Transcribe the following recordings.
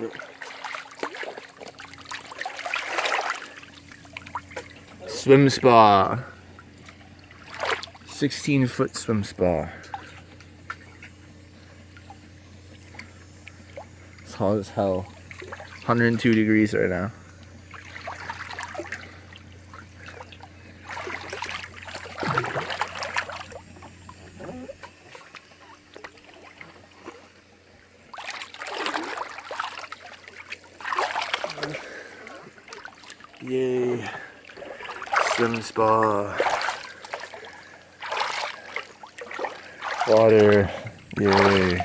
bro. Swim spa. 16-foot swim spa. It's hot as hell. 102 degrees right now. Yay. Swim spa. Water. Yay.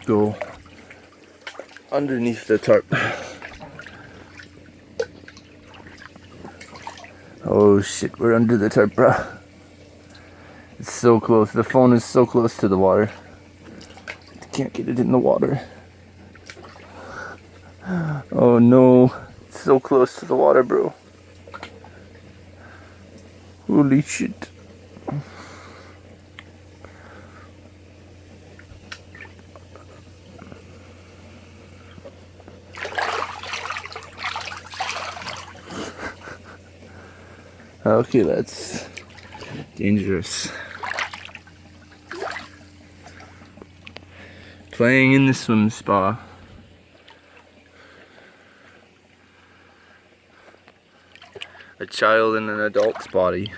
Go underneath the tarp. Oh shit, we're under the tarp, bro. It's so close. The phone is so close to the water. Can't get it in the water. Oh no, it's so close to the water, bro. Holy shit. Okay, that's dangerous. Playing in the swim spa. A child in an adult's body.